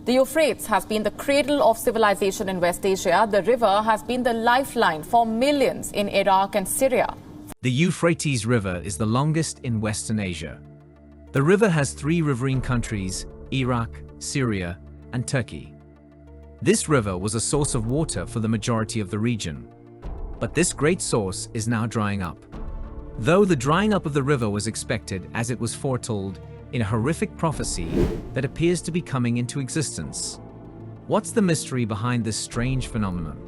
The Euphrates has been the cradle of civilization in West Asia. The river has been the lifeline for millions in Iraq and Syria. The Euphrates River is the longest in Western Asia. The river has three riverine countries: Iraq, Syria, and Turkey. This river was a source of water for the majority of the region. But this great source is now drying up. Though the drying up of the river was expected, as it was foretold in a horrific prophecy that appears to be coming into existence. What's the mystery behind this strange phenomenon?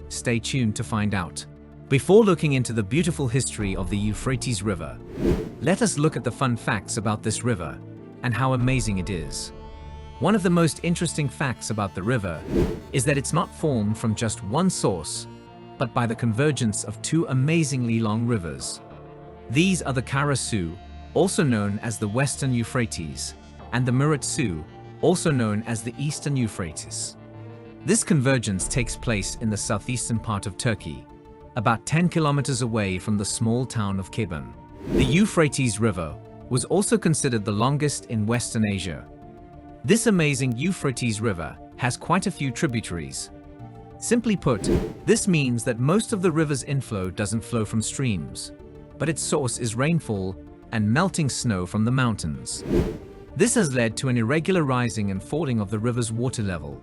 Stay tuned to find out. Before looking into the beautiful history of the Euphrates River, let us look at the fun facts about this river and how amazing it is. One of the most interesting facts about the river is that it's not formed from just one source, but by the convergence of two amazingly long rivers. These are the Murat Su, also known as the Western Euphrates, and the Murat Su, also known as the Eastern Euphrates. This convergence takes place in the southeastern part of Turkey, about 10 kilometers away from the small town of Keban. The Euphrates River was also considered the longest in Western Asia. This amazing Euphrates River has quite a few tributaries. Simply put, this means that most of the river's inflow doesn't flow from streams, but its source is rainfall and melting snow from the mountains. This has led to an irregular rising and falling of the river's water level,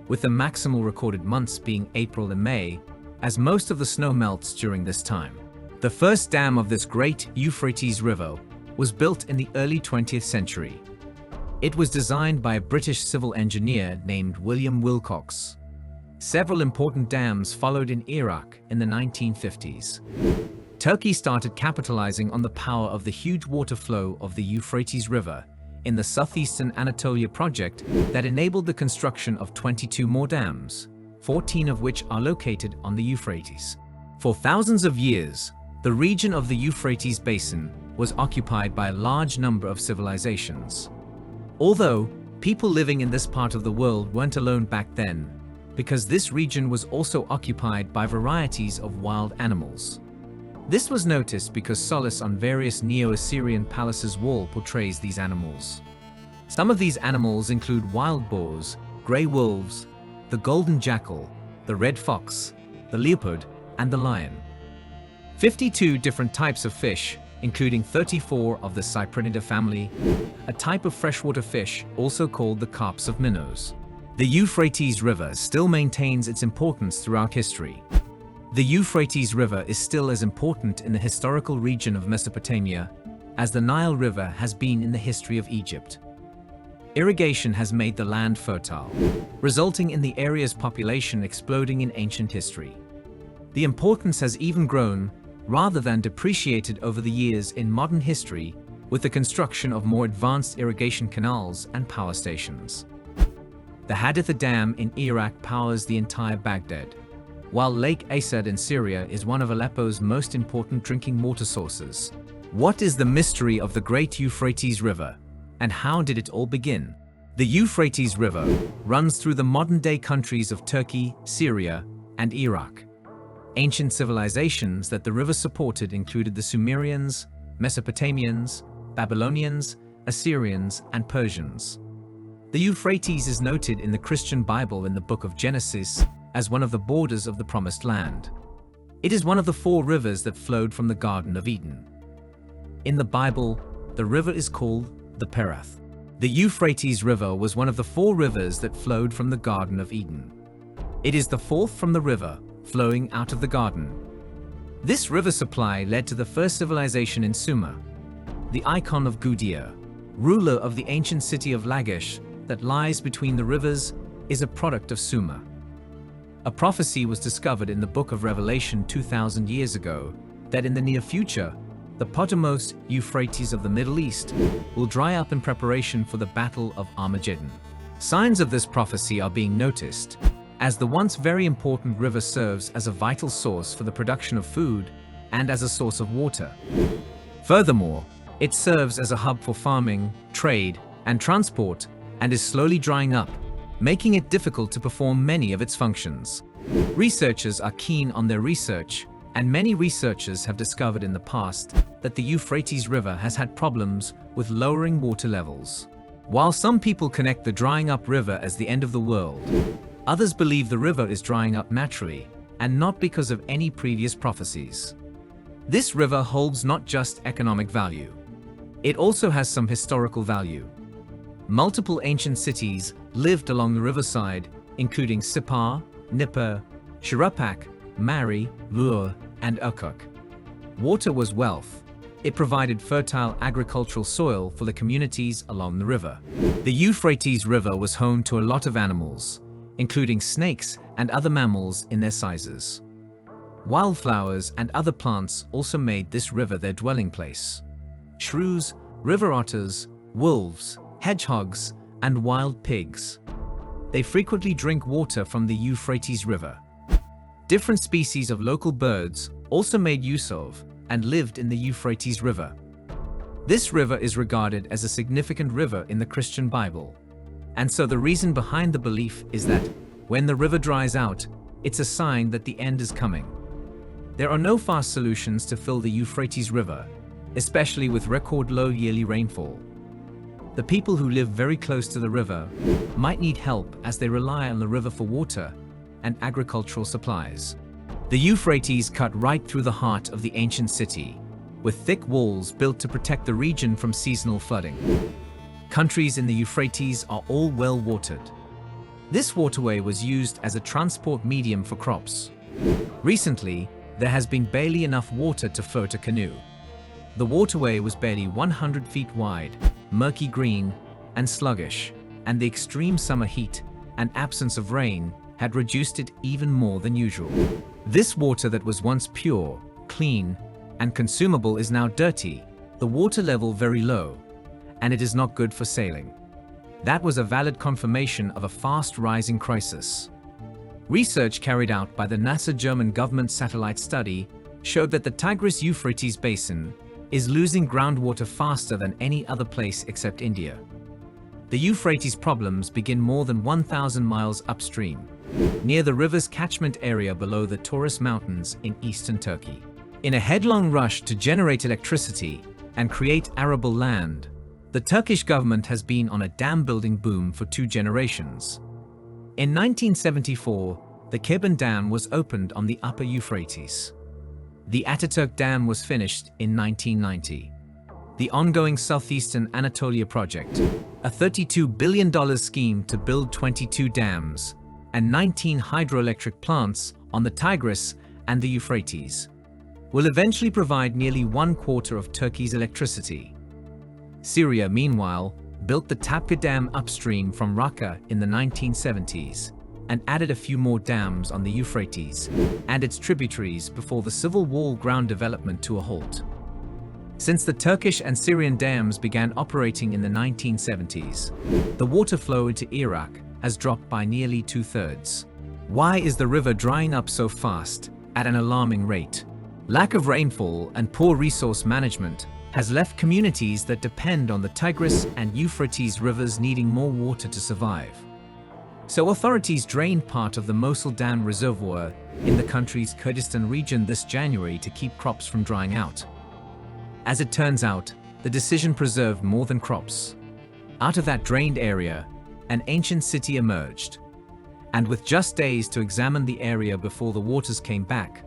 with the maximal recorded months being April and May, as most of the snow melts during this time. The first dam of this great Euphrates River was built in the early 20th century. It was designed by a British civil engineer named William Wilcox. Several important dams followed in Iraq in the 1950s. Turkey started capitalizing on the power of the huge water flow of the Euphrates River in the southeastern Anatolia project that enabled the construction of 22 more dams, 14 of which are located on the Euphrates. For thousands of years, the region of the Euphrates basin was occupied by a large number of civilizations. Although people living in this part of the world weren't alone back then, because this region was also occupied by varieties of wild animals. This was noticed because solace on various Neo-Assyrian palaces' wall portrays these animals. Some of these animals include wild boars, grey wolves, the golden jackal, the red fox, the leopard, and the lion. 52 different types of fish, including 34 of the Cyprinidae family, a type of freshwater fish also called the carps of minnows. The Euphrates River still maintains its importance throughout history. The Euphrates River is still as important in the historical region of Mesopotamia as the Nile River has been in the history of Egypt. Irrigation has made the land fertile, resulting in the area's population exploding in ancient history. The importance has even grown, rather than depreciated over the years in modern history, with the construction of more advanced irrigation canals and power stations. The Haditha Dam in Iraq powers the entire Baghdad, while Lake Asad in Syria is one of Aleppo's most important drinking water sources. What is the mystery of the great Euphrates River, and how did it all begin? The Euphrates River runs through the modern-day countries of Turkey, Syria, and Iraq. Ancient civilizations that the river supported included the Sumerians, Mesopotamians, Babylonians, Assyrians, and Persians. The Euphrates is noted in the Christian Bible in the book of Genesis as one of the borders of the Promised Land. It is one of the 4 rivers that flowed from the Garden of Eden. In the Bible, the river is called the Perath. The Euphrates River was one of the 4 rivers that flowed from the Garden of Eden. It is the 4th from the river flowing out of the garden. This river supply led to the first civilization in Sumer. The icon of Gudea, ruler of the ancient city of Lagash that lies between the rivers, is a product of Sumer. A prophecy was discovered in the book of Revelation 2,000 years ago that in the near future, the Potamous Euphrates of the Middle East will dry up in preparation for the Battle of Armageddon. Signs of this prophecy are being noticed, as the once very important river serves as a vital source for the production of food and as a source of water. Furthermore, it serves as a hub for farming, trade, and transport, and is slowly drying up, making it difficult to perform many of its functions. Researchers are keen on their research, and many researchers have discovered in the past that the Euphrates River has had problems with lowering water levels. While some people connect the drying up river as the end of the world, others believe the river is drying up naturally and not because of any previous prophecies. This river holds not just economic value. It also has some historical value. Multiple ancient cities lived along the riverside, including Sippar, Nippur, Shirapak, Mari, Vur, and Ukuk. Water was wealth. It provided fertile agricultural soil for the communities along the river. The Euphrates River was home to a lot of animals, including snakes and other mammals in their sizes. Wildflowers and other plants also made this river their dwelling place. Shrews, river otters, wolves, hedgehogs, and wild pigs. They frequently drink water from the Euphrates River. Different species of local birds also made use of and lived in the Euphrates River. This river is regarded as a significant river in the Christian Bible. And so the reason behind the belief is that when the river dries out, it's a sign that the end is coming. There are no fast solutions to fill the Euphrates River, especially with record low yearly rainfall. The people who live very close to the river might need help as they rely on the river for water and agricultural supplies. The Euphrates cut right through the heart of the ancient city, with thick walls built to protect the region from seasonal flooding. Countries in the Euphrates are all well watered. This waterway was used as a transport medium for crops. Recently, there has been barely enough water to float a canoe. The waterway was barely 100 feet wide, murky green, and sluggish, and the extreme summer heat and absence of rain had reduced it even more than usual. This water that was once pure, clean, and consumable is now dirty, the water level very low, and it is not good for sailing. That was a valid confirmation of a fast-rising crisis. Research carried out by the NASA German government satellite study showed that the Tigris-Euphrates basin is losing groundwater faster than any other place except India. The Euphrates problems begin more than 1,000 miles upstream, near the river's catchment area below the Taurus Mountains in eastern Turkey. In a headlong rush to generate electricity and create arable land, the Turkish government has been on a dam-building boom for 2 generations. In 1974, the Keban Dam was opened on the upper Euphrates. The Ataturk Dam was finished in 1990. The ongoing Southeastern Anatolia project, a $32 billion scheme to build 22 dams and 19 hydroelectric plants on the Tigris and the Euphrates, will eventually provide nearly 1/4 of Turkey's electricity. Syria, meanwhile, built the Tapka Dam upstream from Raqqa in the 1970s and added a few more dams on the Euphrates and its tributaries before the civil war ground development to a halt. Since the Turkish and Syrian dams began operating in the 1970s, the water flow into Iraq has dropped by nearly 2/3. Why is the river drying up so fast at an alarming rate? Lack of rainfall and poor resource management has left communities that depend on the Tigris and Euphrates rivers needing more water to survive. So authorities drained part of the Mosul Dam reservoir in the country's Kurdistan region this January to keep crops from drying out. As it turns out, the decision preserved more than crops. Out of that drained area, an ancient city emerged. And with just days to examine the area before the waters came back,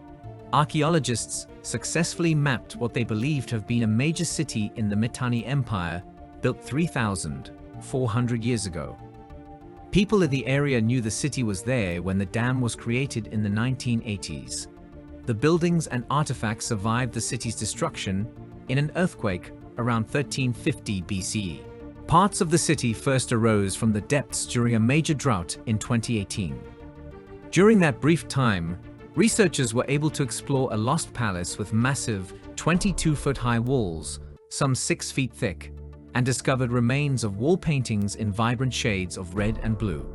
archaeologists successfully mapped what they believed to have been a major city in the Mitanni Empire, built 3,400 years ago. People in the area knew the city was there when the dam was created in the 1980s. The buildings and artifacts survived the city's destruction in an earthquake around 1350 BCE. Parts of the city first arose from the depths during a major drought in 2018. During that brief time, researchers were able to explore a lost palace with massive 22-foot-high walls, some 6 feet thick, and discovered remains of wall paintings in vibrant shades of red and blue.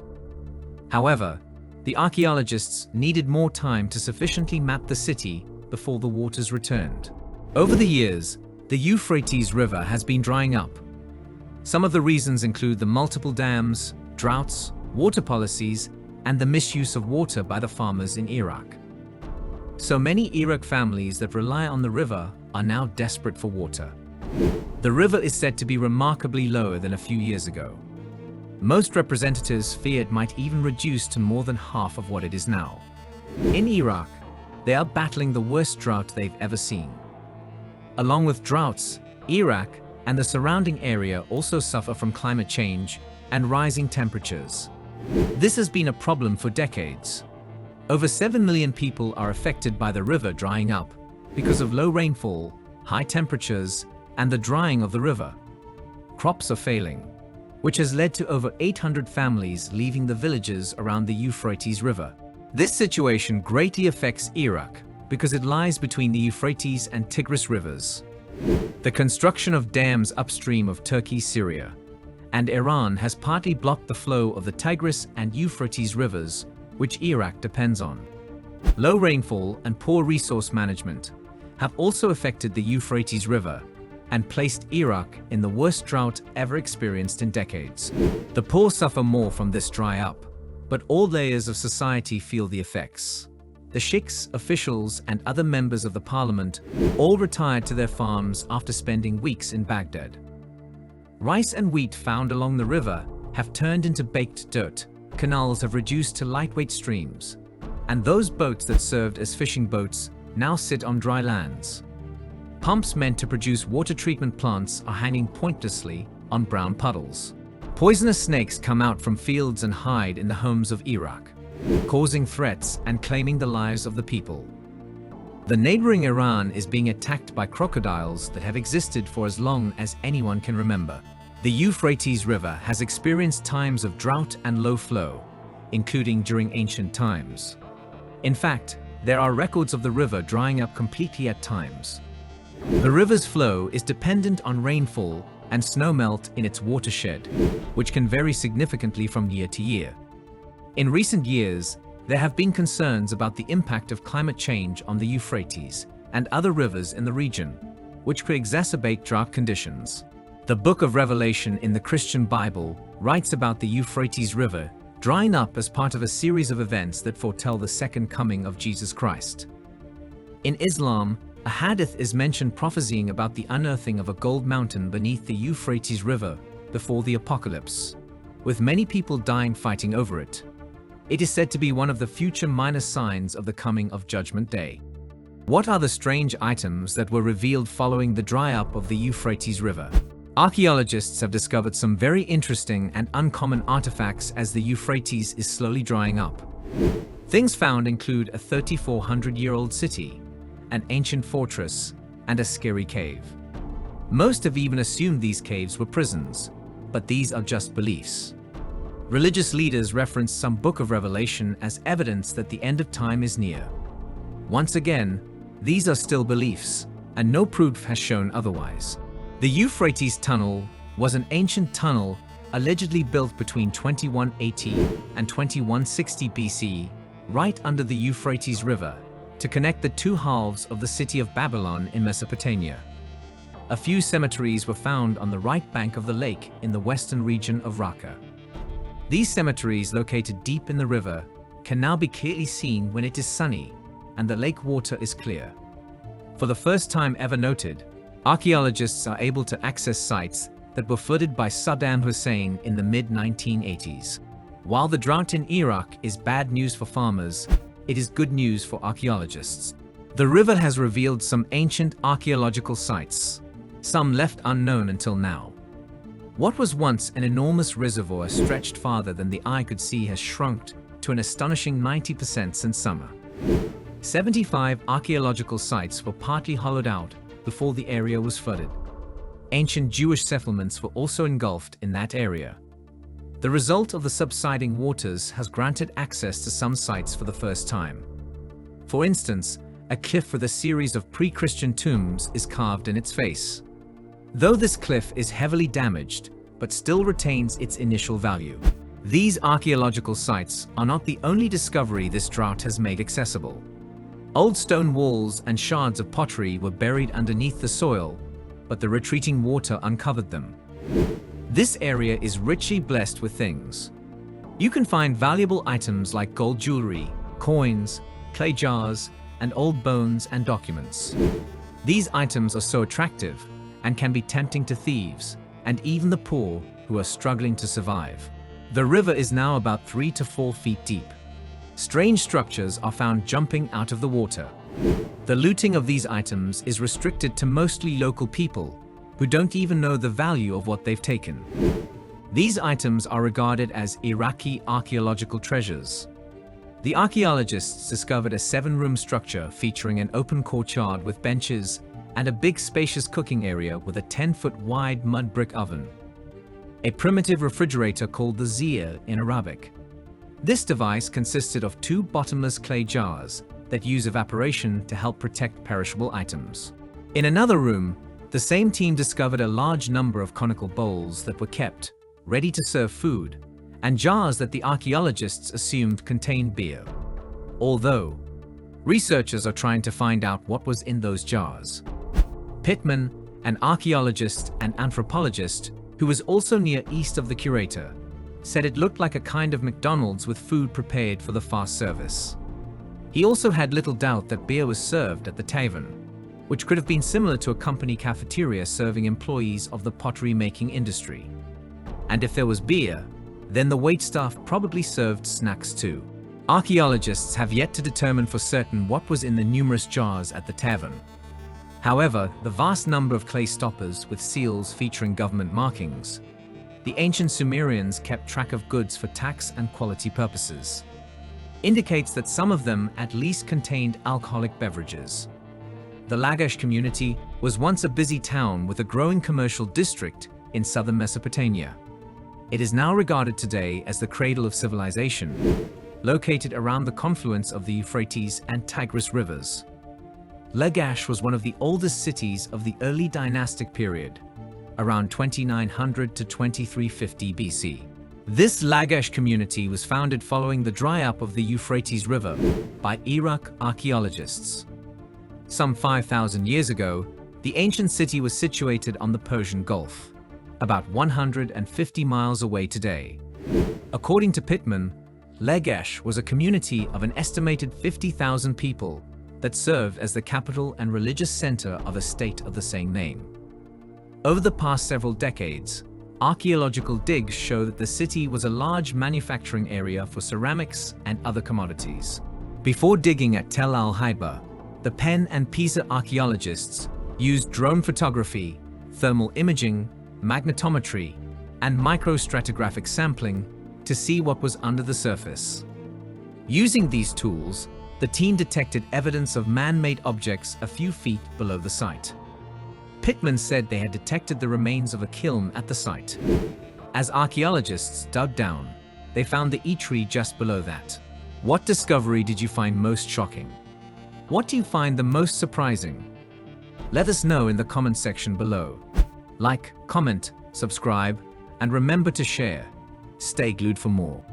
However, the archaeologists needed more time to sufficiently map the city before the waters returned. Over the years, the Euphrates River has been drying up. Some of the reasons include the multiple dams, droughts, water policies, and the misuse of water by the farmers in Iraq. So many Iraq families that rely on the river are now desperate for water. The river is said to be remarkably lower than a few years ago. Most representatives fear it might even reduce to more than half of what it is now. In Iraq, they are battling the worst drought they've ever seen. Along with droughts, Iraq and the surrounding area also suffer from climate change and rising temperatures. This has been a problem for decades. Over 7 million people are affected by the river drying up because of low rainfall, high temperatures, and the drying of the river. Crops are failing, which has led to over 800 families leaving the villages around the Euphrates River. This situation greatly affects Iraq because it lies between the Euphrates and Tigris rivers. The construction of dams upstream of Turkey, Syria, and Iran has partly blocked the flow of the Tigris and Euphrates rivers, which Iraq depends on. Low rainfall and poor resource management have also affected the Euphrates River and placed Iraq in the worst drought ever experienced in decades. The poor suffer more from this dry up, but all layers of society feel the effects. The sheikhs, officials, and other members of the parliament all retired to their farms after spending weeks in Baghdad. Rice and wheat found along the river have turned into baked dirt, canals have reduced to lightweight streams, and those boats that served as fishing boats now sit on dry lands. Pumps meant to produce water treatment plants are hanging pointlessly on brown puddles. Poisonous snakes come out from fields and hide in the homes of Iraq, causing threats and claiming the lives of the people. The neighboring Iran is being attacked by crocodiles that have existed for as long as anyone can remember. The Euphrates River has experienced times of drought and low flow, including during ancient times. In fact, there are records of the river drying up completely at times. The river's flow is dependent on rainfall and snowmelt in its watershed, which can vary significantly from year to year. In recent years, there have been concerns about the impact of climate change on the Euphrates and other rivers in the region, which could exacerbate drought conditions. The Book of Revelation in the Christian Bible writes about the Euphrates River drying up as part of a series of events that foretell the second coming of Jesus Christ. In Islam, a hadith is mentioned prophesying about the unearthing of a gold mountain beneath the Euphrates River before the apocalypse, with many people dying fighting over it. It is said to be one of the future minor signs of the coming of Judgment Day. What are the strange items that were revealed following the dry up of the Euphrates River? Archaeologists have discovered some very interesting and uncommon artifacts as the Euphrates is slowly drying up. Things found include a 3,400-year-old city, an ancient fortress, and a scary cave. Most have even assumed these caves were prisons, but these are just beliefs. Religious leaders reference some Book of Revelation as evidence that the end of time is near. Once again, these are still beliefs, and no proof has shown otherwise. The Euphrates Tunnel was an ancient tunnel allegedly built between 2180 and 2160 BC, right under the Euphrates River, to connect the two halves of the city of Babylon in Mesopotamia. A few cemeteries were found on the right bank of the lake in the western region of Raqqa. These cemeteries, located deep in the river, can now be clearly seen when it is sunny and the lake water is clear. For the first time ever noted, archaeologists are able to access sites that were flooded by Saddam Hussein in the mid-1980s. While the drought in Iraq is bad news for farmers, it is good news for archaeologists. The river has revealed some ancient archaeological sites, some left unknown until now. What was once an enormous reservoir stretched farther than the eye could see has shrunk to an astonishing 90% since summer. 75 archaeological sites were partly hollowed out before the area was flooded. Ancient Jewish settlements were also engulfed in that area. The result of the subsiding waters has granted access to some sites for the first time. For instance, a cliff with a series of pre-Christian tombs is carved in its face. Though this cliff is heavily damaged, but still retains its initial value. These archaeological sites are not the only discovery this drought has made accessible. Old stone walls and shards of pottery were buried underneath the soil, but the retreating water uncovered them. This area is richly blessed with things. You can find valuable items like gold jewelry, coins, clay jars, and old bones and documents. These items are so attractive, and can be tempting to thieves and even the poor who are struggling to survive. The river is now about 3 to 4 feet deep. Strange structures are found jumping out of the water. The looting of these items is restricted to mostly local people who don't even know the value of what they've taken. These items are regarded as Iraqi archaeological treasures. The archaeologists discovered a 7-room structure featuring an open courtyard with benches and a big spacious cooking area with a 10-foot wide mud brick oven. A primitive refrigerator called the zir in Arabic. This device consisted of 2 bottomless clay jars that use evaporation to help protect perishable items. In another room, the same team discovered a large number of conical bowls that were kept, ready to serve food, and jars that the archaeologists assumed contained beer. Although, researchers are trying to find out what was in those jars. Pittman, an archaeologist and anthropologist who was also near east of the curator, said it looked like a kind of McDonald's with food prepared for the fast service. He also had little doubt that beer was served at the tavern, which could have been similar to a company cafeteria serving employees of the pottery-making industry. And if there was beer, then the waitstaff probably served snacks too. Archaeologists have yet to determine for certain what was in the numerous jars at the tavern. However, the vast number of clay stoppers with seals featuring government markings, the ancient Sumerians kept track of goods for tax and quality purposes, indicates that some of them at least contained alcoholic beverages. The Lagash community was once a busy town with a growing commercial district in southern Mesopotamia. It is now regarded today as the cradle of civilization, located around the confluence of the Euphrates and Tigris rivers. Lagash was one of the oldest cities of the early dynastic period, around 2900 to 2350 BC. This Lagash community was founded following the dry-up of the Euphrates River by Iraq archaeologists. Some 5,000 years ago, the ancient city was situated on the Persian Gulf, about 150 miles away today. According to Pittman, Lagash was a community of an estimated 50,000 people that served as the capital and religious center of a state of the same name. Over the past several decades, archaeological digs show that the city was a large manufacturing area for ceramics and other commodities. Before digging at Tel al-Haiba, the Pen and Pisa archaeologists used drone photography, thermal imaging, magnetometry, and microstratigraphic sampling to see what was under the surface. Using these tools, the team detected evidence of man-made objects a few feet below the site. Pittman said they had detected the remains of a kiln at the site. As archaeologists dug down, they found the eatery just below that. What discovery did you find most shocking? What do you find the most surprising? Let us know in the comment section below. Like, comment, subscribe, and remember to share. Stay glued for more.